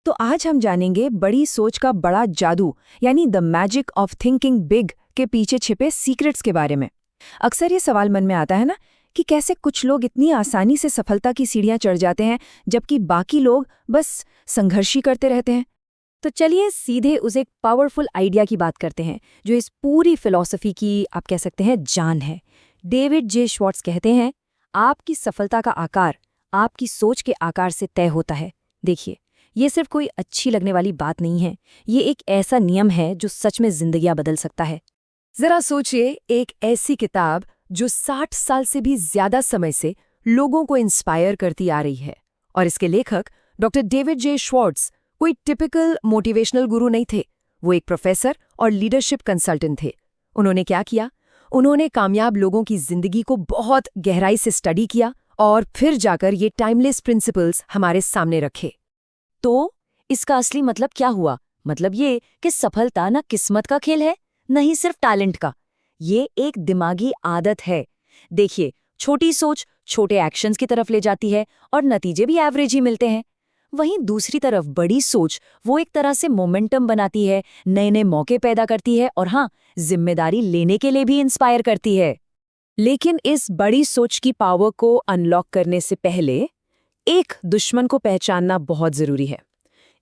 तो आज हम जानेंगे बड़ी सोच का बड़ा जादू यानी the magic of thinking big के पीछे छिपे सीक्रेट्स के बारे में। अक्सर ये सवाल मन में आता है ना कि कैसे कुछ लोग इतनी आसानी से सफलता की सीढ़ियां चढ़ जाते हैं जबकि बाकी लोग बस संघर्ष ही करते रहते हैं। तो चलिए सीधे उस एक पावरफुल आइडिया की बात करते हैं जो इस पूरी फिलॉसफी की आप कह सकते हैं जान है। डेविड जे श्वार्ट्ज कहते हैं, आपकी सफलता का आकार आपकी सोच के आकार से तय होता है। देखिए, ये सिर्फ कोई अच्छी लगने वाली बात नहीं है, ये एक ऐसा नियम है जो सच में जिंदगियां बदल सकता है। जरा सोचिए, एक ऐसी किताब जो 60 साल से भी ज्यादा समय से लोगों को इंस्पायर करती आ रही है, और इसके लेखक डॉक्टर डेविड जे श्वार्ट्ज कोई टिपिकल मोटिवेशनल गुरु नहीं थे। वो एक प्रोफेसर और लीडरशिप कंसल्टेंट थे। उन्होंने क्या किया? उन्होंने कामयाब लोगों की जिंदगी को बहुत गहराई से स्टडी किया और फिर जाकर ये टाइमलेस प्रिंसिपल्स हमारे सामने रखे। तो इसका असली मतलब क्या हुआ? मतलब ये कि सफलता ना किस्मत का खेल है, नहीं सिर्फ टैलेंट का। ये एक दिमागी आदत है। देखिए, छोटी सोच छोटे एक्शंस की तरफ ले जाती है और नतीजे भी एवरेज ही मिलते हैं। वहीं दूसरी तरफ बड़ी सोच वो एक तरह से मोमेंटम बनाती है, नए नए मौके पैदा करती है और हाँ, जिम्मेदारी लेने के लिए भी इंस्पायर करती है। लेकिन इस बड़ी सोच की पावर को अनलॉक करने से पहले एक दुश्मन को पहचानना बहुत जरूरी है।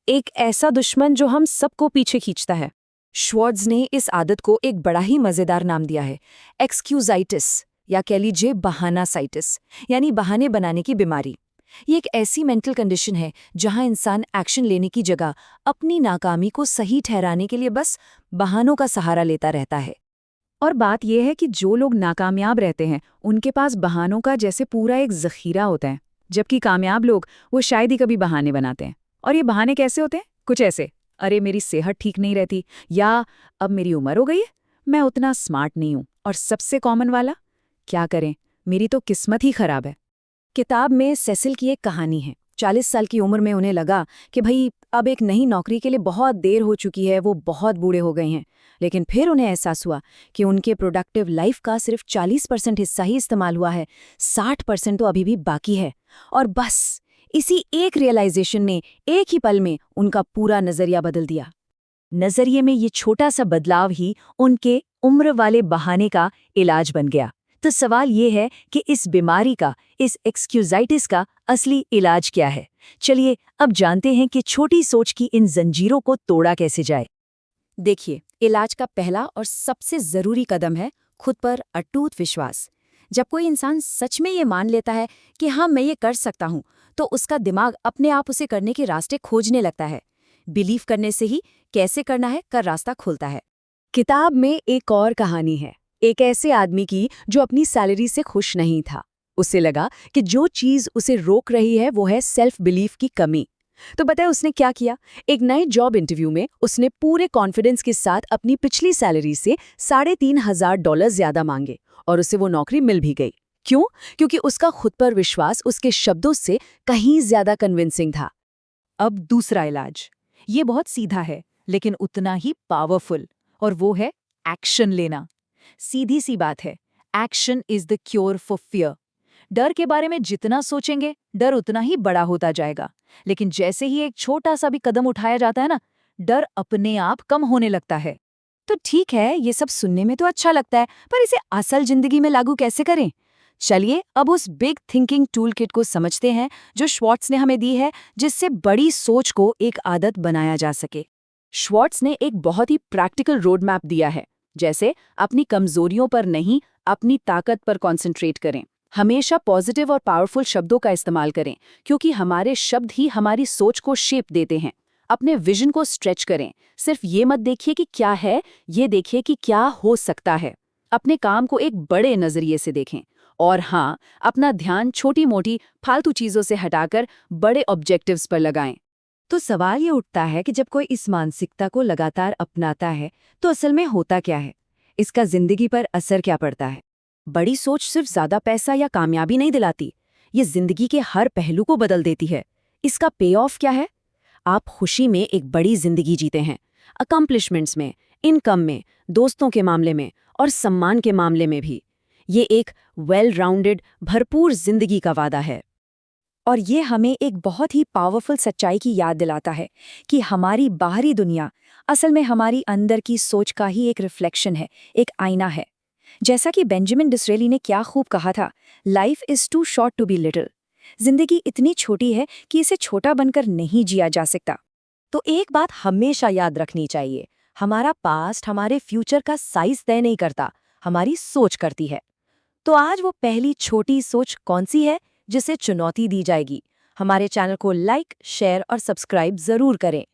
एक ऐसा दुश्मन जो हम सबको पीछे खींचता है। श्वार्ट्ज ने इस आदत को एक बड़ा ही मजेदार नाम दिया है, एक्सक्यूजाइटिस, या कह लीजिए बहानासाइटिस, यानी बहाने बनाने की बीमारी। ये एक ऐसी मेंटल कंडीशन है जहां इंसान एक्शन लेने की जगह अपनी नाकामी को सही ठहराने के लिए बस बहानों का सहारा लेता रहता है। और बात यह है कि जो लोग नाकामयाब रहते हैं उनके पास बहानों का जैसे पूरा एक जखीरा होता है, जबकि कामयाब लोग वो शायद ही कभी बहाने बनाते हैं। और ये बहाने कैसे होते हैं? कुछ ऐसे, अरे मेरी सेहत ठीक नहीं रहती, या अब मेरी उम्र हो गई है, मैं उतना स्मार्ट नहीं हूं, और सबसे कॉमन वाला, क्या करें, मेरी तो किस्मत ही खराब है। किताब में सेसिल की एक कहानी है। 40 साल की उम्र में उन्हें लगा कि भाई अब एक नई नौकरी के लिए बहुत देर हो चुकी है, वो बहुत बूढ़े हो गए हैं। लेकिन फिर उन्हें एहसास हुआ कि उनके प्रोडक्टिव लाइफ का सिर्फ 40% हिस्सा ही इस्तेमाल हुआ है, 60% तो अभी भी बाकी है। और बस इसी एक रियलाइजेशन ने एक ही पल में उनका पूरा नजरिया बदल दिया। नजरिए में ये छोटा सा बदलाव ही उनके उम्र वाले बहाने का इलाज बन गया। तो सवाल ये है कि इस बीमारी का, इस एक्सक्यूजाइटिस का असली इलाज क्या है? चलिए अब जानते हैं कि छोटी सोच की इन जंजीरों को तोड़ा कैसे जाए। देखिए, इलाज का पहला और सबसे जरूरी कदम है खुद पर अटूट विश्वास। जब कोई इंसान सच में ये मान लेता है कि हाँ मैं ये कर सकता हूँ, तो उसका दिमाग अपने आप उसे करने के रास्ते खोजने लगता है। बिलीव करने से ही कैसे करना है का रास्ता खुलता है। किताब में एक और कहानी है, एक ऐसे आदमी की जो अपनी सैलरी से खुश नहीं था। उसे लगा कि जो चीज उसे रोक रही है वो है सेल्फ बिलीफ की कमी। तो बताए उसने क्या किया? एक नए जॉब इंटरव्यू में उसने पूरे कॉन्फिडेंस के साथ अपनी पिछली सैलरी से $3,500 ज्यादा मांगे और उसे वो नौकरी मिल भी गई। क्यों? क्योंकि उसका खुद पर विश्वास उसके शब्दों से कहीं ज्यादा कन्विंसिंग था। अब दूसरा इलाज, ये बहुत सीधा है लेकिन उतना ही पावरफुल, और वो है एक्शन लेना। सीधी सी बात है, action is the cure for fear. डर के बारे में जितना सोचेंगे, डर उतना ही बड़ा होता जाएगा। लेकिन जैसे ही एक छोटा सा भी कदम उठाया जाता है ना, डर अपने आप कम होने लगता है। तो ठीक है, ये सब सुनने में तो अच्छा लगता है, पर इसे असल जिंदगी में लागू कैसे करें? चलिए अब उस बिग थिंकिंग टूल किट को समझते हैं जो श्वार्ट्ज ने हमें दी है, जिससे बड़ी सोच को एक आदत बनाया जा सके। श्वार्ट्ज ने एक बहुत ही प्रैक्टिकल रोड मैप दिया है। जैसे अपनी कमजोरियों पर नहीं, अपनी ताकत पर कॉन्सेंट्रेट करें। हमेशा पॉजिटिव और पावरफुल शब्दों का इस्तेमाल करें, क्योंकि हमारे शब्द ही हमारी सोच को शेप देते हैं। अपने विजन को स्ट्रेच करें। सिर्फ ये मत देखिए कि क्या है, ये देखिए कि क्या हो सकता है। अपने काम को एक बड़े नजरिए से देखें। और हाँ, अपना ध्यान छोटी मोटी फालतू चीजों से हटाकर बड़े ऑब्जेक्टिव्स पर लगाएं। तो सवाल ये उठता है कि जब कोई इस मानसिकता को लगातार अपनाता है तो असल में होता क्या है? इसका जिंदगी पर असर क्या पड़ता है? बड़ी सोच सिर्फ ज्यादा पैसा या कामयाबी नहीं दिलाती, ये जिंदगी के हर पहलू को बदल देती है। इसका पे ऑफ क्या है? आप खुशी में एक बड़ी जिंदगी जीते हैं, अकम्प्लिशमेंट्स में, इनकम में, दोस्तों के मामले में और सम्मान के मामले में भी। ये एक वेल राउंडेड, भरपूर जिंदगी का वादा है। और ये हमें एक बहुत ही पावरफुल सच्चाई की याद दिलाता है कि हमारी बाहरी दुनिया असल में हमारी अंदर की सोच का ही एक रिफ्लेक्शन है, एक आईना है। जैसा कि बेंजामिन डिसरेली ने क्या खूब कहा था, life is too short to be little. जिंदगी इतनी छोटी है कि इसे छोटा बनकर नहीं जिया जा सकता। तो एक बात हमेशा याद रखनी चाहिए, हमारा पास्ट हमारे फ्यूचर का साइज तय नहीं करता, हमारी सोच करती है। तो आज वो पहली छोटी सोच कौन सी है जिसे चुनौती दी जाएगी? हमारे चैनल को लाइक, शेयर और सब्सक्राइब जरूर करें।